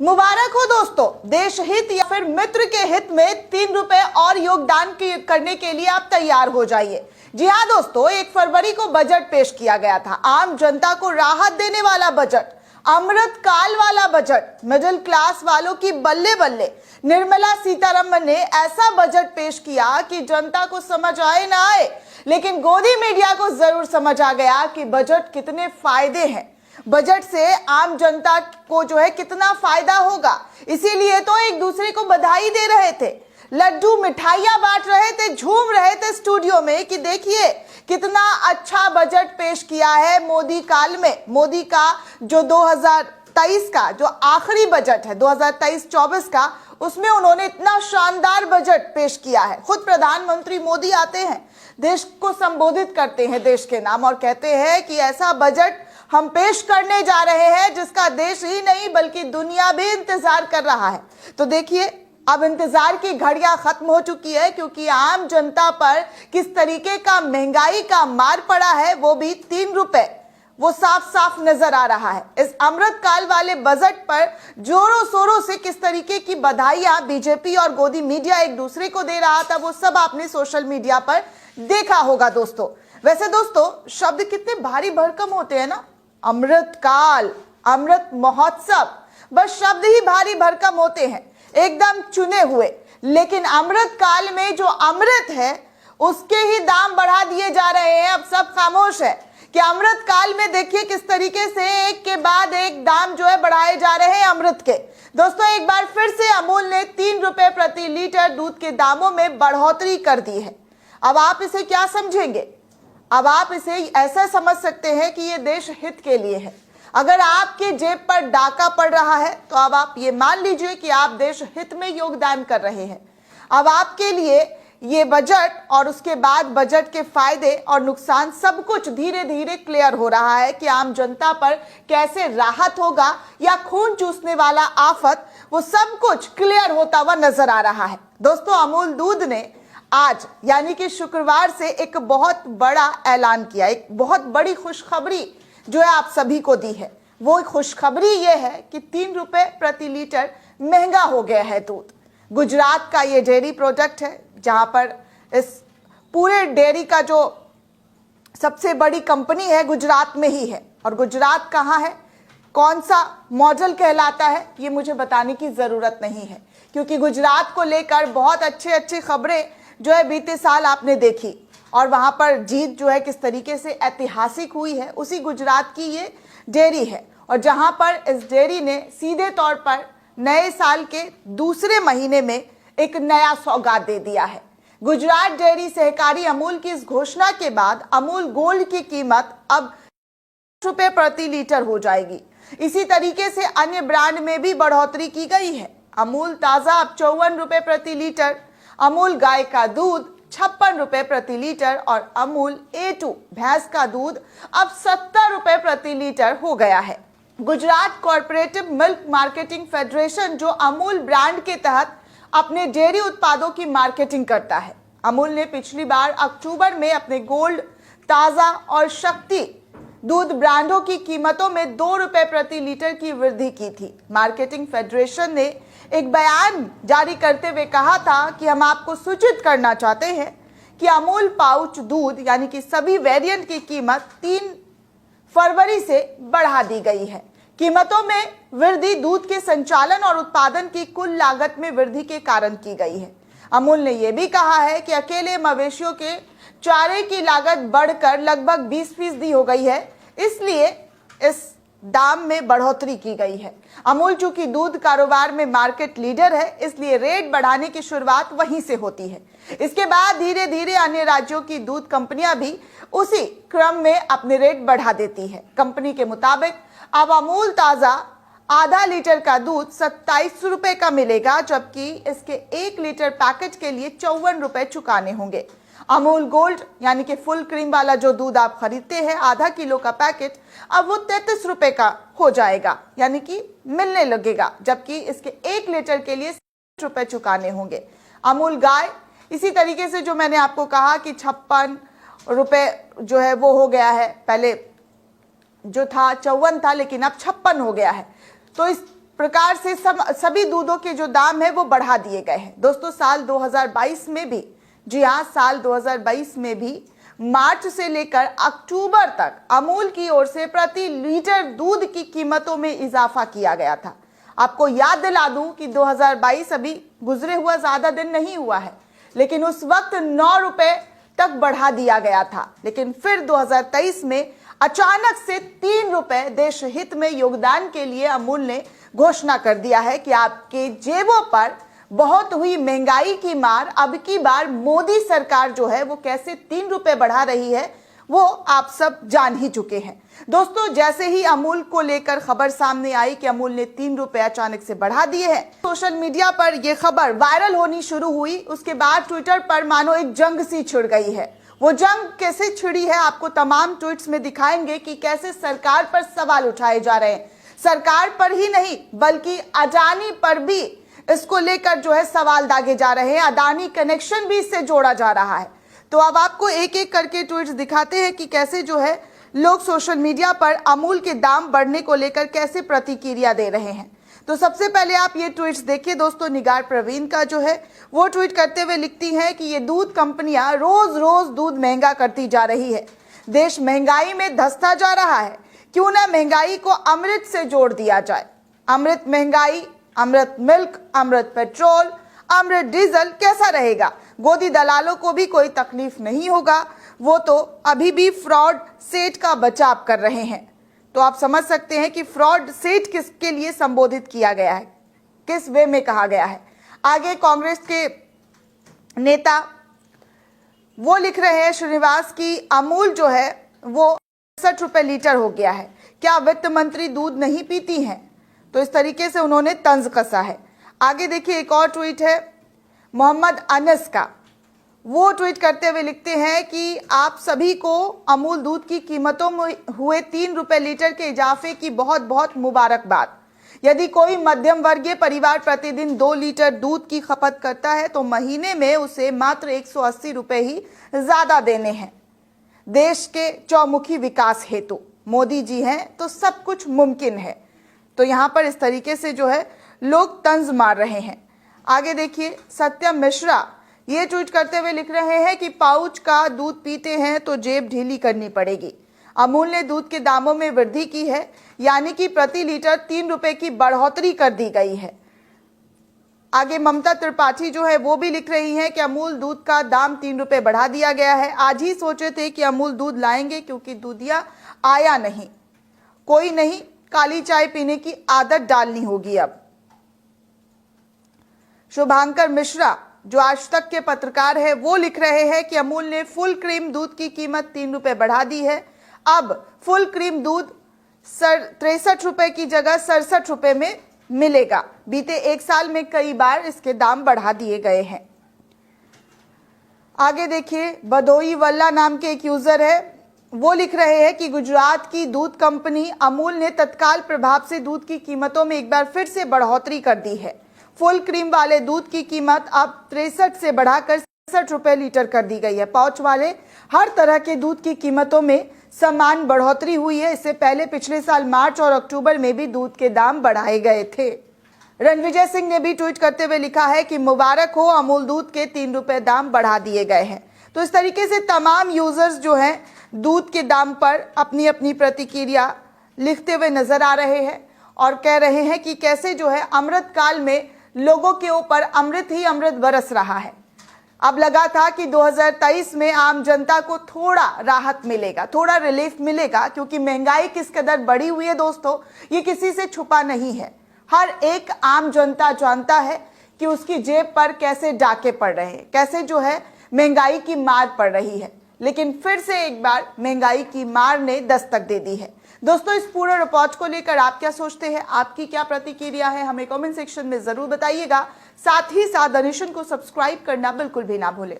मुबारक हो दोस्तों, देश हित या फिर मित्र के हित में 3 रुपए और योगदान करने के लिए आप तैयार हो जाइए। जी हाँ दोस्तों, 1 फरवरी को बजट पेश किया गया था। आम जनता को राहत देने वाला बजट, अमृत काल वाला बजट, मिडिल क्लास वालों की बल्ले बल्ले। निर्मला सीतारमण ने ऐसा बजट पेश किया कि जनता को समझ आए ना आए, लेकिन गोदी मीडिया को जरूर समझ आ गया कि बजट कितने फायदे हैं, बजट से आम जनता को जो है कितना फायदा होगा। इसीलिए तो एक दूसरे को बधाई दे रहे थे, लड्डू मिठाइयां बांट रहे थे, झूम रहे थे स्टूडियो में कि देखिए कितना अच्छा बजट पेश किया है मोदी काल में। मोदी का जो 2023 का जो आखिरी बजट है 2023-24 का, उसमें उन्होंने इतना शानदार बजट पेश किया है। खुद प्रधानमंत्री मोदी आते हैं, देश को संबोधित करते हैं देश के नाम और कहते हैं कि ऐसा बजट हम पेश करने जा रहे हैं जिसका देश ही नहीं बल्कि दुनिया भी इंतजार कर रहा है। तो देखिए, अब इंतजार की घड़ियां खत्म हो चुकी है, क्योंकि आम जनता पर किस तरीके का महंगाई का मार पड़ा है वो भी 3 रुपए, वो साफ साफ नजर आ रहा है। इस अमृत काल वाले बजट पर जोरों शोरों से किस तरीके की बधाइयां बीजेपी और गोदी मीडिया एक दूसरे को दे रहा था, वो सब आपने सोशल मीडिया पर देखा होगा दोस्तों। वैसे दोस्तों, शब्द कितने भारी भरकम होते हैं ना, अमृत काल, अमृत महोत्सव, बस शब्द ही भारी भरकम होते हैं, एकदम चुने हुए। लेकिन अमृत काल में जो अमृत है उसके ही दाम बढ़ा दिए जा रहे हैं। अब सब खामोश है कि अमृत काल में देखिए किस तरीके से एक के बाद एक दाम जो है बढ़ाए जा रहे हैं अमृत के। दोस्तों, एक बार फिर से अमूल ने 3 रुपए प्रति लीटर दूध के दामों में बढ़ोतरी कर दी है। अब आप इसे क्या समझेंगे? अब आप इसे ऐसा समझ सकते हैं कि ये देश हित के लिए है। अगर आपके जेब पर डाका पड़ रहा है तो अब आप ये मान लीजिए कि आप देश हित में योगदान कर रहे हैं। अब आपके लिए ये बजट और उसके बाद बजट के फायदे और नुकसान सब कुछ धीरे धीरे क्लियर हो रहा है कि आम जनता पर कैसे राहत होगा या खून चूसने वाला आफत, वो सब कुछ क्लियर होता हुआ नजर आ रहा है। दोस्तों, अमूल दूध ने आज यानी कि शुक्रवार से एक बहुत बड़ा ऐलान किया, एक बहुत बड़ी खुशखबरी जो है आप सभी को दी है। वो खुशखबरी ये है कि 3 रुपए प्रति लीटर महंगा हो गया है दूध। गुजरात का ये डेयरी प्रोडक्ट है, जहां पर इस पूरे डेयरी का जो सबसे बड़ी कंपनी है गुजरात में ही है। और गुजरात कहाँ है, कौन सा मॉडल कहलाता है, ये मुझे बताने की जरूरत नहीं है, क्योंकि गुजरात को लेकर बहुत अच्छी खबरें जो है बीते साल आपने देखी और वहां पर जीत जो है किस तरीके से ऐतिहासिक हुई है, उसी गुजरात की ये डेयरी है। और जहां पर इस डेयरी ने सीधे तौर पर नए साल के दूसरे महीने में एक नया सौगात दे दिया है। गुजरात डेयरी सहकारी अमूल की इस घोषणा के बाद अमूल गोल्ड की कीमत अब रुपए प्रति लीटर हो जाएगी। इसी तरीके से अन्य ब्रांड में भी बढ़ोतरी की गई है। अमूल ताजा अब 54 रुपए प्रति लीटर, अमूल गाय का दूध 56 रुपए प्रति लीटर और अमूल A2 भैंस का दूध अब 70 रुपए प्रति लीटर हो गया है। Gujarat cooperative milk marketing federation जो अमूल ब्रांड के तहत अपने डेयरी उत्पादों की मार्केटिंग करता है, अमूल ने पिछली बार अक्टूबर में अपने गोल्ड, ताजा और शक्ति दूध ब्रांडों की कीमतों में 2 रुपए प्रति लीटर की वृद्धि की थी। मार्केटिंग फेडरेशन ने एक बयान जारी करते हुए कहा था कि हम आपको सूचित करना चाहते हैं कि अमूल पाउच दूध यानी कि सभी वेरिएंट की कीमत 3 फरवरी से बढ़ा दी गई है। कीमतों में वृद्धि दूध के संचालन और उत्पादन की कुल लागत में वृद्धि के कारण की गई है। अमूल ने यह भी कहा है कि अकेले मवेशियों के चारे की लागत बढ़कर लगभग 20% हो गई है, इसलिए इस दाम में बढ़ोतरी की गई है। अमूल चूंकि दूध कारोबार में मार्केट लीडर है, इसलिए रेट बढ़ाने की शुरुआत वहीं से होती है। इसके बाद धीरे धीरे अन्य राज्यों की दूध कंपनियां भी उसी क्रम में अपने रेट बढ़ा देती है। कंपनी के मुताबिक अब अमूल ताजा आधा लीटर का दूध 27 रुपए का मिलेगा, जबकि इसके 1 लीटर पैकेट के लिए 54 रुपए चुकाने होंगे। अमूल गोल्ड यानी कि फुल क्रीम वाला जो दूध आप खरीदते हैं आधा किलो का पैकेट, अब वो 33 रुपए का हो जाएगा, यानी कि मिलने लगेगा, जबकि इसके 1 लीटर के लिए 60 रुपए चुकाने होंगे। अमूल गाय इसी तरीके से जो मैंने आपको कहा कि 56 रुपए जो है वो हो गया है, पहले जो था 54 था लेकिन अब 56 हो गया है। तो इस प्रकार से सभी दूधों के जो दाम है वो बढ़ा दिए गए हैं। दोस्तों साल 2022 में भी, जी हाँ, साल 2022 में भी मार्च से लेकर अक्टूबर तक अमूल की ओर से प्रति लीटर दूध की कीमतों में इजाफा किया गया था। आपको याद दिला दूं कि 2022 अभी गुजरे हुआ ज्यादा दिन नहीं हुआ है, लेकिन उस वक्त 9 रुपए तक बढ़ा दिया गया था। लेकिन फिर 2023 में अचानक से 3 रुपए देश हित में योगदान के लिए अमूल ने घोषणा कर दिया है कि आपके जेबों पर बहुत हुई महंगाई की मार अब की बार मोदी सरकार जो है वो कैसे 3 रुपए बढ़ा रही है वो आप सब जान ही चुके हैं। दोस्तों जैसे ही अमूल को लेकर खबर सामने आई कि अमूल ने 3 रुपए अचानक से बढ़ा दिए हैं, सोशल मीडिया पर यह खबर वायरल होनी शुरू हुई। उसके बाद ट्विटर पर मानो एक जंग सी छिड़ गई है। वो जंग कैसे छिड़ी है आपको तमाम ट्वीट्स में दिखाएंगे कि कैसे सरकार पर सवाल उठाए जा रहे हैं। सरकार पर ही नहीं बल्कि अडानी पर भी इसको लेकर जो है सवाल दागे जा रहे हैं। अडानी कनेक्शन भी इससे जोड़ा जा रहा है। तो अब आपको एक एक करके ट्वीट्स दिखाते हैं कि कैसे जो है लोग सोशल मीडिया पर अमूल के दाम बढ़ने को लेकर कैसे प्रतिक्रिया दे रहे हैं। तो सबसे पहले आप ये ट्वीट्स देखिए दोस्तों। निगार प्रवीण का जो है वो ट्वीट करते हुए लिखती हैं कि ये दूध कंपनियां रोज रोज दूध महंगा करती जा रही है। देश महंगाई में धंसता जा रहा है। क्यों ना महंगाई को अमृत से जोड़ दिया जाए। अमृत महंगाई, अमृत मिल्क, अमृत पेट्रोल, अमृत डीजल कैसा रहेगा। गोदी दलालों को भी कोई तकलीफ नहीं होगा। वो तो अभी भी फ्रॉड सेठ का बचाव कर रहे हैं। तो आप समझ सकते हैं कि फ्रॉड सेठ किसके लिए संबोधित किया गया है, किस वे में कहा गया है। आगे कांग्रेस के नेता वो लिख रहे हैं श्रीनिवास की अमूल जो है वो 60 रुपए लीटर हो गया है। क्या वित्त मंत्री दूध नहीं पीती हैं। तो इस तरीके से उन्होंने तंज कसा है। आगे देखिए एक और ट्वीट है मोहम्मद अनस का। वो ट्वीट करते हुए लिखते हैं कि आप सभी को अमूल दूध की कीमतों में हुए 3 रुपए लीटर के इजाफे की बहुत बहुत मुबारकबाद। यदि कोई मध्यम वर्गीय परिवार प्रतिदिन 2 लीटर दूध की खपत करता है तो महीने में उसे मात्र 180 रुपए ही ज्यादा देने हैं। देश के चौमुखी विकास हेतु मोदी जी हैं तो सब कुछ मुमकिन है। तो यहां पर इस तरीके से जो है लोग तंज मार रहे हैं। आगे देखिए सत्यम मिश्रा ये ट्वीट करते हुए लिख रहे हैं कि पाउच का दूध पीते हैं तो जेब ढीली करनी पड़ेगी। अमूल ने दूध के दामों में वृद्धि की है, यानी कि प्रति लीटर 3 रुपए की बढ़ोतरी कर दी गई है। आगे ममता त्रिपाठी जो है वो भी लिख रही हैं कि अमूल दूध का दाम 3 रुपए बढ़ा दिया गया है। आज ही सोचे थे कि अमूल दूध लाएंगे क्योंकि दूधिया आया नहीं, कोई नहीं, काली चाय पीने की आदत डालनी होगी अब। शुभांकर मिश्रा जो आज तक के पत्रकार है वो लिख रहे हैं कि अमूल ने फुल क्रीम दूध की कीमत 3 रुपए बढ़ा दी है। अब फुल क्रीम दूध 63 रुपए की जगह 67 रुपए में मिलेगा। बीते 1 साल में कई बार इसके दाम बढ़ा दिए गए हैं। आगे देखिए बदोई वल्ला नाम के एक यूजर है वो लिख रहे हैं कि गुजरात की दूध कंपनी अमूल ने तत्काल प्रभाव से दूध की कीमतों में एक बार फिर से बढ़ोतरी कर दी है। फुल क्रीम वाले दूध की कीमत अब 63 से बढ़ाकर 67 रुपए लीटर कर दी गई है। पाउच वाले हर तरह के दूध की कीमतों में समान बढ़ोतरी हुई है। इससे पहले पिछले साल मार्च और अक्टूबर में भी दूध के दाम बढ़ाए गए थे। रणविजय सिंह ने भी ट्वीट करते हुए लिखा है कि मुबारक हो, अमूल दूध के 3 रुपए दाम बढ़ा दिए गए हैं। तो इस तरीके से तमाम यूजर्स जो हैं दूध के दाम पर अपनी अपनी प्रतिक्रिया लिखते हुए नजर आ रहे हैं और कह रहे हैं कि कैसे जो है अमृत काल में लोगों के ऊपर अमृत ही अमृत बरस रहा है। अब लगा था कि 2023 में आम जनता को थोड़ा राहत मिलेगा, थोड़ा रिलीफ मिलेगा, क्योंकि महंगाई किस कदर बढ़ी हुई है दोस्तों ये किसी से छुपा नहीं है। हर एक आम जनता जानता है कि उसकी जेब पर कैसे डाके पड़ रहे हैं, कैसे जो है महंगाई की मार पड़ रही है। लेकिन फिर से एक बार महंगाई की मार ने दस्तक दे दी है। दोस्तों इस पूरे रिपोर्ट को लेकर आप क्या सोचते हैं, आपकी क्या प्रतिक्रिया है, हमें कमेंट सेक्शन में जरूर बताइएगा। साथ ही साथ द नेशन को सब्सक्राइब करना बिल्कुल भी ना भूलें।